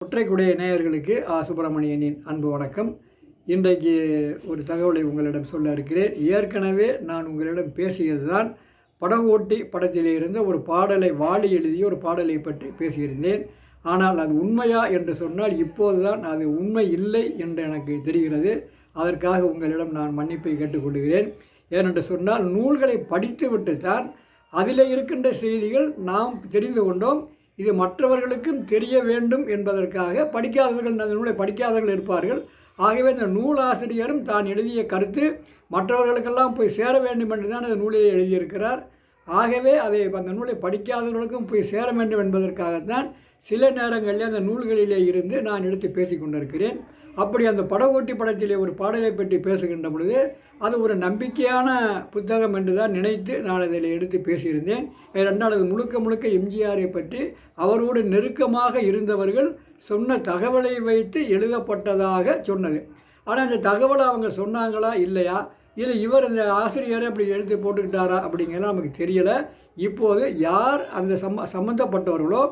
ஒற்றைக்குடைய நேயர்களுக்கு சுப்பிரமணியனின் அன்பு வணக்கம். இன்றைக்கு ஒரு தகவலை உங்களிடம் சொல்ல இருக்கிறேன். ஏற்கனவே நான் உங்களிடம் பேசியது தான் படகோட்டி படத்திலே இருந்த ஒரு பாடலை வாலி எழுதிய ஒரு பாடலை பற்றி பேசியிருந்தேன். ஆனால் அது உண்மையா என்று சொன்னால் இப்போது தான் அது உண்மை இல்லை என்று எனக்கு தெரிகிறது. அதற்காக உங்களிடம் நான் மன்னிப்பை கேட்டுக்கொள்கிறேன். ஏனென்று சொன்னால் நூல்களை படித்துவிட்டு தான் அதில் இருக்கின்ற செய்திகள் நாம் தெரிந்து கொண்டோம். இது மற்றவர்களுக்கும் தெரிய வேண்டும் என்பதற்காக படிக்காதவர்கள், அந்த நூலை படிக்காதவர்கள் இருப்பார்கள். ஆகவே இந்த நூலாசிரியரும் தான் எழுதிய கருத்து மற்றவர்களுக்கெல்லாம் போய் சேர வேண்டும் என்று தான் அந்த நூலிலே எழுதியிருக்கிறார். ஆகவே அதை அந்த நூலை படிக்காதவர்களுக்கும் போய் சேர வேண்டும் என்பதற்காகத்தான் சில நேரங்களில் அந்த நூல்களிலே இருந்து நான் எடுத்து பேசி கொண்டிருக்கிறேன். அப்படி அந்த படகோட்டி படத்திலே ஒரு பாடலை பற்றி பேசுகின்ற பொழுது அது ஒரு நம்பிக்கையான புத்தகம் என்று தான் நினைத்து நான் அதில் எடுத்து பேசியிருந்தேன். ரெண்டாவது முழுக்க எம்ஜிஆரை பற்றி அவரோடு நெருக்கமாக இருந்தவர்கள் சொன்ன தகவலை வைத்து எழுதப்பட்டதாக சொன்னது. ஆனால் அந்த தகவலை அவங்க சொன்னாங்களா இல்லையா, இல்லை இவர் இந்த ஆசிரியரை அப்படி எழுதி போட்டுக்கிட்டாரா அப்படிங்கிறது நமக்கு தெரியலை. இப்போது யார் அந்த சம்பந்தப்பட்டவர்களோ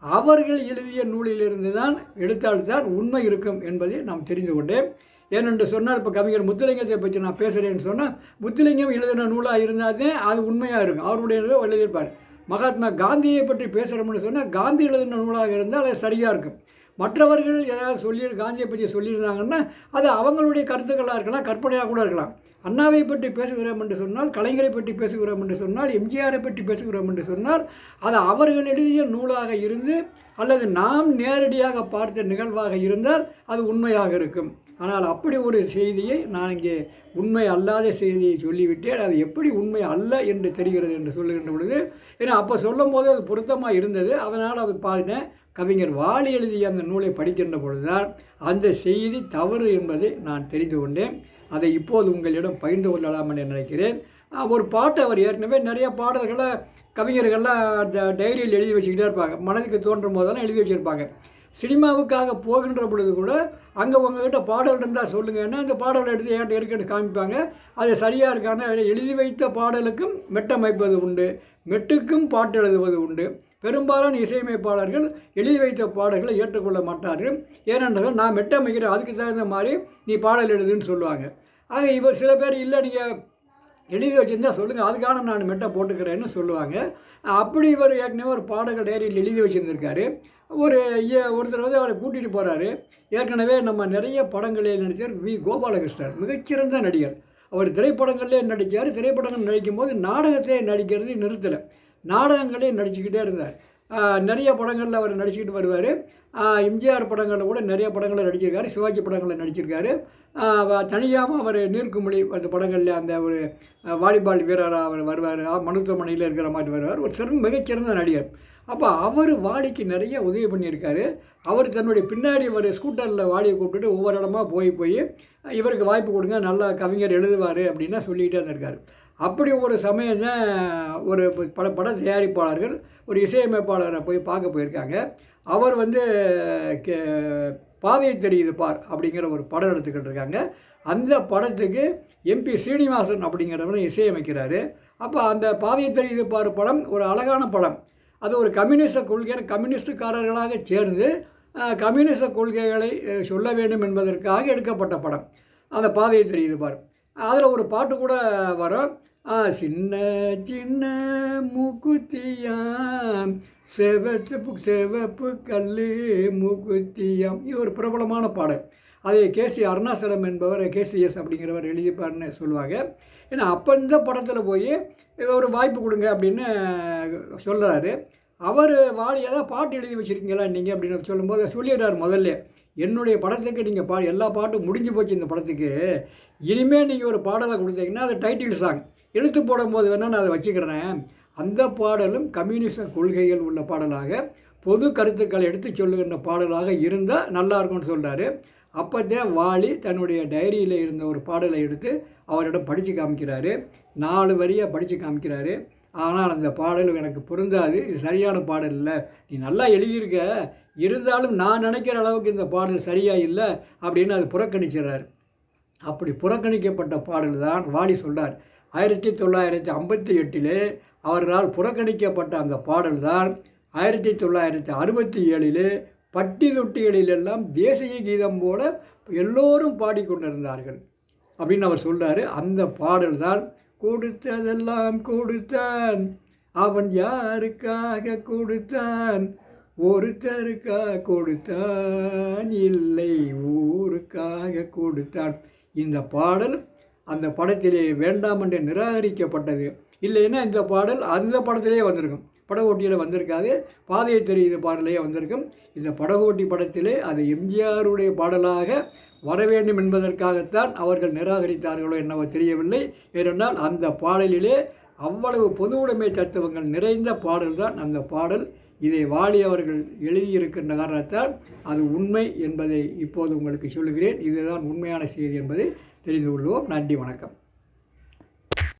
அவர்கள் எழுதிய நூலிலிருந்து தான் எடுத்தால்தான் உண்மை இருக்கும் என்பதை நாம் தெரிந்து கொண்டேன். ஏனென்று சொன்னால் இப்போ கவிஞர் முத்துலிங்கத்தை பற்றி நான் பேசுகிறேன்னு சொன்னால் முத்துலிங்கம் எழுதின நூலாக இருந்தாலே அது உண்மையாக இருக்கும். அவருடைய எழுதியிருப்பார். மகாத்மா காந்தியை பற்றி பேசுகிறோம்னு சொன்னால் காந்தி எழுதின நூலாக இருந்தால் அது சரியாக இருக்கும். மற்றவர்கள் ஏதாவது காந்தியை பற்றி சொல்லியிருந்தாங்கன்னா அது அவங்களுடைய கருத்துக்களாக இருக்கலாம், கற்பனையாக கூட இருக்கலாம். அண்ணாவை பற்றி பேசுகிறோம் என்று சொன்னால், கலைஞரை பற்றி பேசுகிறோம் என்று சொன்னால், எம்ஜிஆரை பற்றி பேசுகிறோம் என்று சொன்னால் அது அவர்கள் எழுதிய நூலாக இருந்து அல்லது நாம் நேரடியாக பார்த்த நிகழ்வாக இருந்தால் அது உண்மையாக இருக்கும். ஆனால் அப்படி ஒரு செய்தியை நான் இங்கே உண்மை அல்லாத செய்தியை சொல்லிவிட்டேன். அது எப்படி உண்மை அல்ல என்று தெரிகிறது என்று சொல்லுகின்ற பொழுது, ஏன்னா அப்போ சொல்லும் போது அது பொருத்தமாக இருந்தது. அதனால் அது பார்த்தேன். கவிஞர் வாலி எழுதிய அந்த நூலை படிக்கின்ற பொழுதுதான் அந்த செய்தி தவறு என்பதை நான் தெரிந்து கொண்டேன். அதை இப்போது உங்களிடம் பகிர்ந்து கொள்ளலாம் என்று நினைக்கிறேன். ஒரு பாட்டை அவர் ஏற்கனவே நிறைய பாடல்களை கவிஞர்கள்லாம் அந்த டைரியில் எழுதி வச்சுக்கிட்டே இருப்பாங்க. மனதுக்கு தோன்றும் போதெல்லாம் எழுதி வச்சுருப்பாங்க. சினிமாவுக்காக போகின்ற பொழுது கூட அங்கே உங்கள்கிட்ட பாடல் இருந்தால் சொல்லுங்கன்னா அந்த பாடலை எடுத்து என்கிட்ட இருக்குன்னு காமிப்பாங்க. அது சரியாக இருக்கான எழுதி வைத்த பாடலுக்கும் மெட்டமைப்பது உண்டு, மெட்டுக்கும் பாட்டு எழுதுவது உண்டு. பெரும்பாலான இசையமைப்பாளர்கள் எழுதி வைத்த பாடல்களை ஏற்றுக்கொள்ள மாட்டார்கள். ஏனென்றால் நான் மெட்டமைக்கிறேன், அதுக்கு தகுந்த மாதிரி நீ பாடல் எழுதுன்னு சொல்லுவாங்க. ஆக இவர் சில பேர் இல்லை நீங்கள் எழுதி வச்சுருந்தால் சொல்லுங்கள், அதுக்கான நான் மெட்டை போட்டுக்கிறேன்னு சொல்லுவாங்க. அப்படி இவர் ஏற்கனவே ஒரு பாடல்கள் டைரியில் எழுதி வச்சுருந்துருக்காரு. ஒருத்தர் அவரை கூட்டிகிட்டு போகிறாரு. ஏற்கனவே நம்ம நிறைய படங்களில் நடித்தார் வி. கோபாலகிருஷ்ணன், மிகச்சிறந்த நடிகர். அவர் திரைப்படங்கள்லேயே நடித்தார். திரைப்படங்கள் நடிக்கும் போது நாடகத்திலே நடிக்கிறது நிறுத்தலை, நாடகங்களே நடிச்சுக்கிட்டே இருந்தார். நிறைய படங்களில் அவர் நடிச்சுக்கிட்டு வருவார். எம்ஜிஆர் படங்களில் கூட நிறைய படங்களில் நடிச்சிருக்காரு, சிவாஜி படங்களில் நடிச்சிருக்காரு. தனியாகவும் அவர் நீர்க்குமிழி அந்த படங்களில் அந்த ஒரு வாலிபால் வீரராக அவர் வருவார், மருத்துவமனையில் இருக்கிற மாதிரி வருவார். ஒரு மிகச்சிறந்த நடிகர். அப்போ அவர் வாலிக்கு நிறைய உதவி பண்ணியிருக்காரு. அவர் தன்னுடைய பின்னாடி ஒரு ஸ்கூட்டரில் வாலியை கூப்பிட்டுட்டு ஒவ்வொரு இடமா போய் இவருக்கு வாய்ப்பு கொடுங்க, நல்லா கவிஞர் எழுதுவார் அப்படின்னா சொல்லிக்கிட்டே இருந்திருக்காரு. அப்படி ஒரு சமயம் தான் ஒரு பட தயாரிப்பாளர்கள் ஒரு இசையமைப்பாளரை போய் பார்க்க போயிருக்காங்க. அவர் பாதை தெரியுது பார் அப்படிங்கிற ஒரு படம் எடுத்துக்கிட்டு இருக்காங்க. அந்த படத்துக்கு எம்பி ஸ்ரீனிவாசன் அப்படிங்கிறவர் இசையமைக்கிறாரு. அப்போ அந்த பாதை தெரியுது பார் படம் ஒரு அழகான படம். அது ஒரு கம்யூனிஸ்டுக்காரர்களாக சேர்ந்து கம்யூனிஸ்ட கொள்கைகளை சொல்ல வேண்டும் என்பதற்காக எடுக்கப்பட்ட படம் அந்த பாதை தெரியுது பார். அதில் ஒரு பாட்டு கூட வரும், சின்ன சின்ன மூக்குத்தியாம் செவப்பு கல்லு மூக்குத்தியாம். இது ஒரு பிரபலமான பாடல். அதை கேசி அருணாசலம் என்பவர் கேசிஎஸ் அப்படிங்கிறவர் எழுதிப்பார்னு சொல்லுவாங்க. ஏன்னா அப்போ இந்த படத்தில் போய் ஒரு வாய்ப்பு கொடுங்க அப்படின்னு சொல்கிறாரு. அவர் வாலி ஏதாவது பாட்டு எழுதி வச்சுருக்கீங்களா நீங்கள் அப்படின்னு சொல்லும்போது சொல்லிடுறாரு, முதல்ல என்னுடைய படத்துக்கு நீங்கள் எல்லா பாட்டும் முடிஞ்சு போச்சு, இந்த படத்துக்கு இனிமேல் நீங்கள் ஒரு பாடலை கொடுத்தீங்கன்னா அது டைட்டில் சாங் எழுத்து போடும்போது வேணால் நான் அதை வச்சுக்கிறேன். அந்த பாடலும் கம்யூனிஸ்ட கொள்கைகள் உள்ள பாடலாக பொது கருத்துக்களை எடுத்து சொல்லுகின்ற பாடலாக இருந்தால் நல்லாயிருக்கும்னு சொல்கிறாரு. அப்போ தான் வாலி தன்னுடைய டைரியில் இருந்த ஒரு பாடலை எடுத்து அவரிடம் படித்து காமிக்கிறாரு. 4 வரியாக படித்து காமிக்கிறாரு. ஆனால் அந்த பாடல் எனக்கு பொருந்தாது, இது சரியான பாடல் இல்லை, நீ நல்லா எழுதியிருக்க, இருந்தாலும் நான் நினைக்கிற அளவுக்கு இந்த பாடல் சரியாக இல்லை அப்படின்னு அது புறக்கணிச்சிடறாரு. அப்படி புறக்கணிக்கப்பட்ட பாடல் தான் வாலி சொல்கிறார். 1958 அவர்களால் புறக்கணிக்கப்பட்ட அந்த பாடல் தான் 1967 பட்டி தொட்டிகளிலெல்லாம் தேசிய கீதம் போல எல்லோரும் பாடிக்கொண்டிருந்தார்கள் அப்படின்னு அவர் சொல்கிறார். அந்த பாடல் தான் கொடுத்ததெல்லாம் கொடுத்தான், அவன் யாருக்காக கொடுத்தான், ஒருத்தருக்காக கொடுத்தான், இல்லை ஊருக்காக கொடுத்தான். இந்த பாடல் அந்த படத்திலே வேண்டாம் என்று நிராகரிக்கப்பட்டது. இல்லைன்னா இந்த பாடல் அந்த படத்திலே வந்திருக்கும், படகோட்டியில் வந்திருக்காது, பாதையை தெரியுது பாடலையே வந்திருக்கும். இந்த படகோட்டி படத்திலே அது எம்ஜிஆருடைய பாடலாக வர வேண்டும் என்பதற்காகத்தான் அவர்கள் நிராகரித்தார்களோ என்னவோ தெரியவில்லை. ஏனென்றால் அந்த பாடலிலே அவ்வளவு பொது உடைமை தத்துவங்கள் நிறைந்த பாடல் தான் அந்த பாடல். இதை வாலி அவர்கள் எழுதியிருக்கின்ற காரணத்தால் அது உண்மை என்பதை இப்போது உங்களுக்கு சொல்லுகிறேன். இதுதான் உண்மையான செய்தி என்பதை தெரிந்து கொள்வோம். நன்றி, வணக்கம்.